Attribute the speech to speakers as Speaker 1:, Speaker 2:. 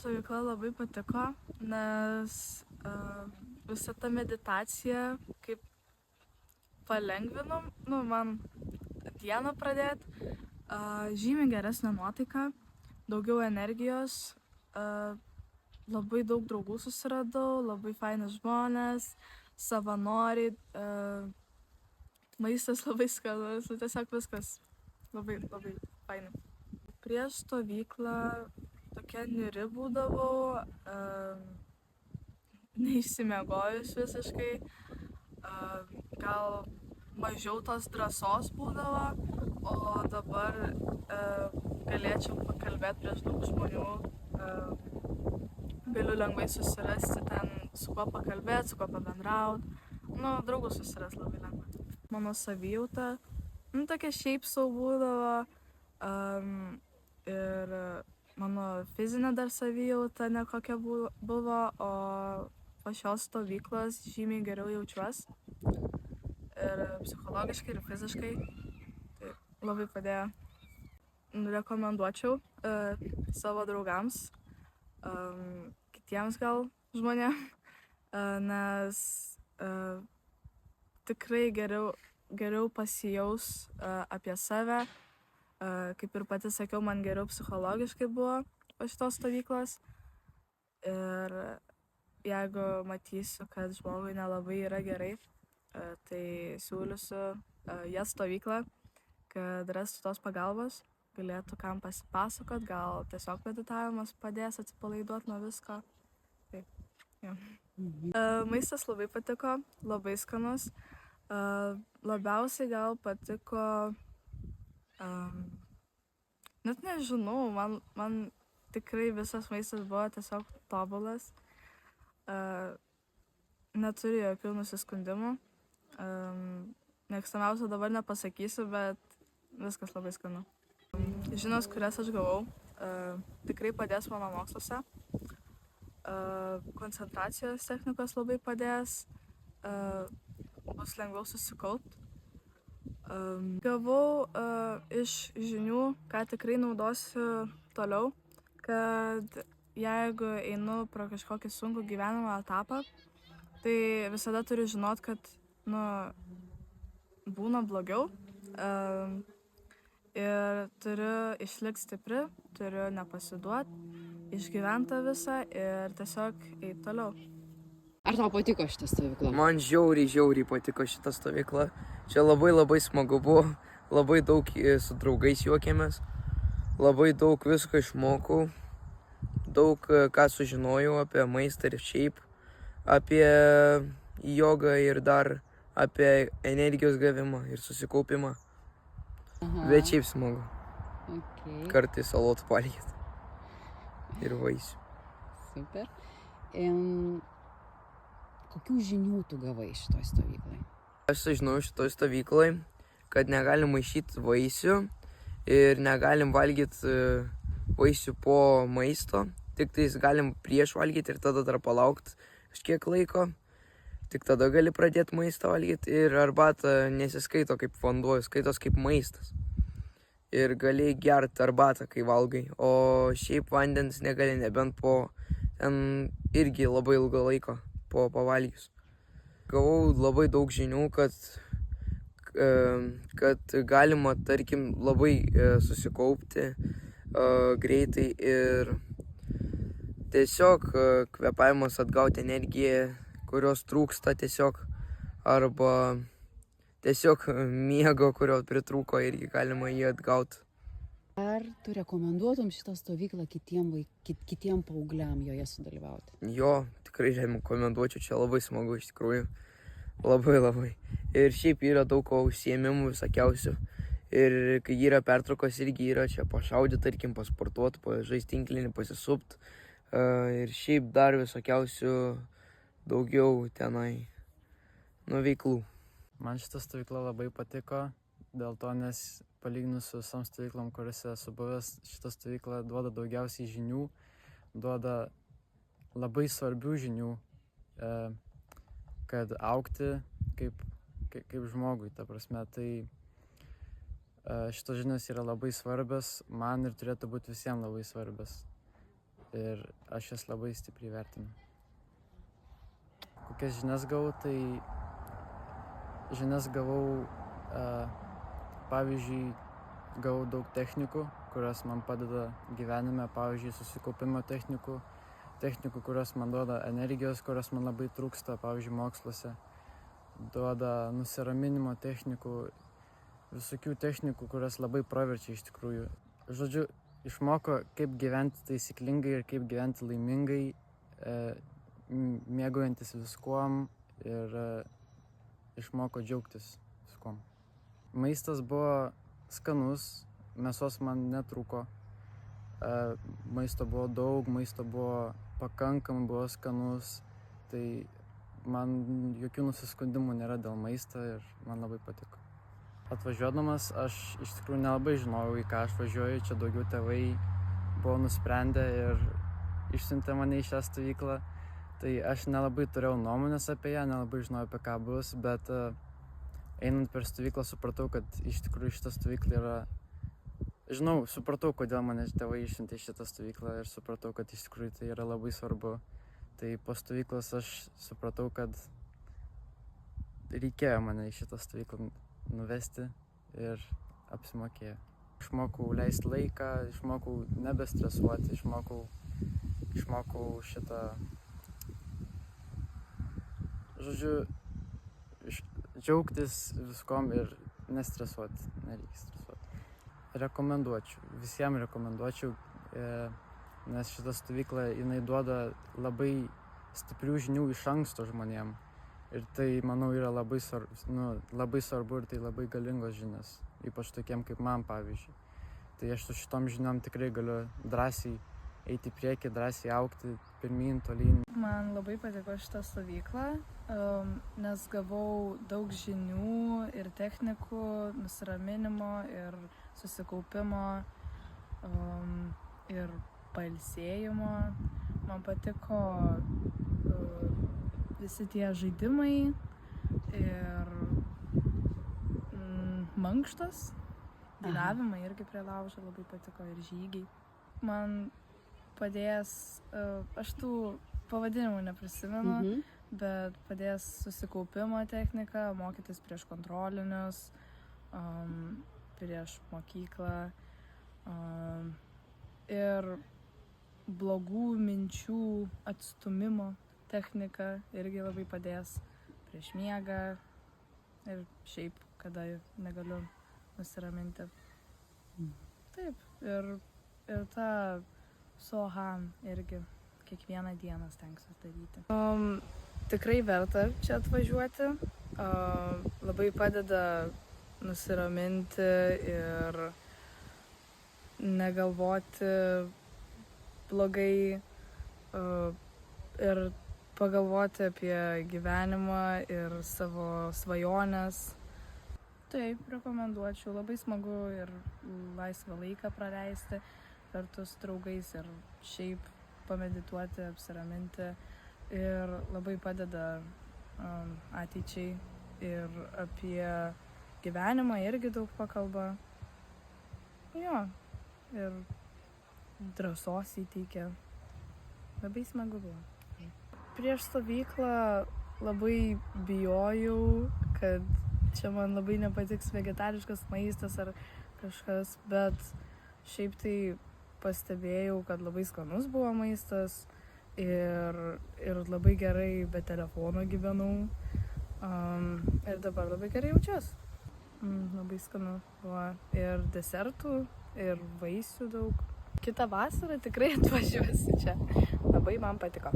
Speaker 1: stovykla labai patiko, nes visa ta meditacija kaip palengvino, man dieną pradėti, žymiai geresnė nuotaika, daugiau energijos, labai daug draugų susiradau, labai faini žmonės, savanoriai, maistas labai skanus, tiesiog viskas labai faini. Prieš stovyklą tokia niūri būdavau, neišsimiegojus visiškai, gal mažiau tos drąsos būdavo, o dabar galėčiau pakalbėti prieš daug žmonių, galiu lengvai susirasti ten, su kuo pakalbėti, su kuo pabendrauti, draugų susiras labai lengvai. Mano savijauta, tokia šiaip sau būdavo, ir mano fizinė dar savijauta nekokia buvo, o po šios stovyklos žymiai geriau jaučiuosi. Ir psichologiškai, ir fiziškai. Tai labai padėjo. Rekomenduočiau savo draugams, kitiems gal žmonėm, nes tikrai geriau pasijaus apie save. Kaip ir pati sakiau, man geriau psichologiškai buvo po šitos stovyklos. Ir jeigu matysiu, kad žmogui nelabai yra gerai, tai siūlysiu jas stovyklą, kad rastų tos pagalbos, galėtų kam pasipasakot, gal tiesiog meditavimas padės atsipalaiduoti nuo visko. Taip, jo. Maistas labai patiko, labai skanus. Labiausiai gal patiko, net nežinau, man tikrai visas maistas buvo tiesiog tobulas. Neturiu jokių nusiskundimų. Mėgstamiausia dabar nepasakysiu, bet viskas labai skanu. Žinios, kurias aš gavau, tikrai padės mano moksluose. Koncentracijos technikos labai padės, bus lengviau susikaupti. Gavau iš žinių, ką tikrai naudosiu toliau, kad jeigu einu pro kažkokį sunkų gyvenimo etapą, tai visada turiu žinot, kad būna blogiau, ir turiu išlikti stipri, turiu nepasiduoti, išgyventi visą ir tiesiog eiti toliau.
Speaker 2: Ar tau patiko šita stovykla?
Speaker 3: Man žiauriai patiko šita stovykla. Čia labai smagu buvo, labai daug su draugais juokėmės, labai daug visko išmokau, daug ką sužinojau apie maistą ir šiaip, apie jogą ir dar apie energijos gavimą ir susikaupimą. Bet šiaip smagu.
Speaker 2: Okay.
Speaker 3: Kartais salotų valgyti ir vaisių.
Speaker 2: Super. Kokių žinių tu gavai šitoj stovyklai?
Speaker 3: Aš sužinojau šitoj stovyklai, kad negalim maišyti vaisių ir negalim valgyti vaisių po maisto. Tik tais galim prieš valgyti ir tada dar palaukti kažkiek laiko. Tik tada gali pradėti maistą valgyti ir arbata nesiskaito kaip vanduo, skaitos kaip maistas. Ir gali gerti arbatą, kai valgai, o šiaip vandens negali, nebent po ten irgi labai ilgo laiko po pavalgius. Gavau labai daug žinių, kad galima, tarkim, labai susikaupti greitai ir tiesiog kvėpavimas atgauti energiją, kurios trūksta tiesiog, arba tiesiog miego, kurio pritrūko, irgi galima jį atgauti.
Speaker 2: Ar tu rekomenduotum šitą stovyklą kitiem paaugliam joje sudalyvauti?
Speaker 3: Jo, tikrai rekomenduočiau, čia labai smagu iš tikrųjų. Labai. Ir šiaip yra daug užsiėmimų visokiausių. Ir kai yra pertraukos, irgi yra čia pašaudyti, tarkim, pasportuoti, pažaisti tinklinį, pasisupti. Ir šiaip dar visokiausių daugiau tenai veiklų.
Speaker 4: Man šita stovykla labai patiko, dėl to, nes palyginus su visom stovyklom, kuriuose esu buvęs, šita stovykla duoda daugiausiai žinių, duoda labai svarbių žinių, kad augti kaip žmogui, ta prasme. Tai šitos žinios yra labai svarbios man ir turėtų būti visiems labai svarbios. ir aš jas labai stipriai vertinu. Kokias žinias gavau, tai žinias gavau, pavyzdžiui, gavau daug technikų, kurios man padeda gyvenime, pavyzdžiui, susikaupimo technikų, kurios man duoda energijos, kurios man labai trūksta, pavyzdžiui, moksluose, duoda nusiraminimo technikų, visokių technikų, kurios labai praverčia iš tikrųjų. Žodžiu, išmoko, kaip gyventi taisyklingai ir kaip gyventi laimingai, mėgaujantis viskuom ir išmoko džiaugtis viskuom. Maistas buvo skanus, mėsos man netrūko, maisto buvo daug, maisto buvo pakankamai, buvo skanus, tai man jokių nusiskundimų nėra dėl maisto ir man labai patiko. Atvažiuodamas aš iš tikrųjų nelabai žinojau, į ką aš važiuoju, čia daugiau tėvai buvo nusprendę ir išsiuntė mane į šią stovyklą. Tai aš nelabai turėjau nuomonės apie ją, nelabai žinojau, apie ką bus, bet einant per stovyklą supratau, kad iš tikrųjų šita stovykla yra... supratau, kodėl mane tėvai išsiuntė į šitą stovyklą ir supratau, kad iš tikrųjų tai yra labai svarbu. Tai po stovyklos aš supratau, kad reikėjo mane į šitą stovyklą nuvesti ir apsimokėjo. Išmokau leisti laiką, išmokau nebestresuoti, išmokau šitą... Žodžiu, džiaugtis viskom ir nestresuoti, nereikia stresuoti. Rekomenduočiau, visiems rekomenduočiau, nes šita stovykla, jinai duoda labai stiprių žinių iš anksto žmonėm. Ir tai, manau, yra labai svarbu ir tai labai galingos žinios, ypač tokiem kaip man, pavyzdžiui. Tai aš su šitom žiniom tikrai galiu drąsiai eiti į priekį, drąsiai augti, pirmyn, tolyn.
Speaker 1: Man labai patiko šitą stovyklą, nes gavau daug žinių ir technikų, nusiraminimo ir susikaupimo ir pailsėjimo. Man patiko visi tie žaidimai ir mankštos, dainavimai irgi prie laužo labai patiko ir žygiai. Man padės, aš tų pavadinimų neprisimenu, bet padės susikaupimo technika, mokytis prieš kontrolinius, prieš mokyklą ir blogų minčių atstūmimo technika irgi labai padės prieš miegą ir šiaip, kada negaliu nusiraminti. Taip, ir tą Sohan irgi kiekvieną dieną stengsiuosi daryti. Tikrai verta čia atvažiuoti, labai padeda nusiraminti ir negalvoti blogai ir pagalvoti apie gyvenimą ir savo svajones. Taip, rekomenduočiau, labai smagu ir laisvą laiką praleisti kartu su draugais ir šiaip pamedituoti, apsiraminti ir labai padeda ateičiai ir apie gyvenimą irgi daug pakalba. Jo, ir drąsos įteikia. Labai smagu buvo. Prieš stovyklą labai bijojau, kad čia man labai nepatiks vegetariškas maistas ar kažkas, bet šiaip tai pastebėjau, kad labai skanus buvo maistas ir labai gerai be telefono gyvenau ir dabar labai gerai jaučiuosi. Labai skanu buvo ir desertų, ir vaisių daug. Kitą vasarą tikrai atvažiuosiu čia. Labai man patiko.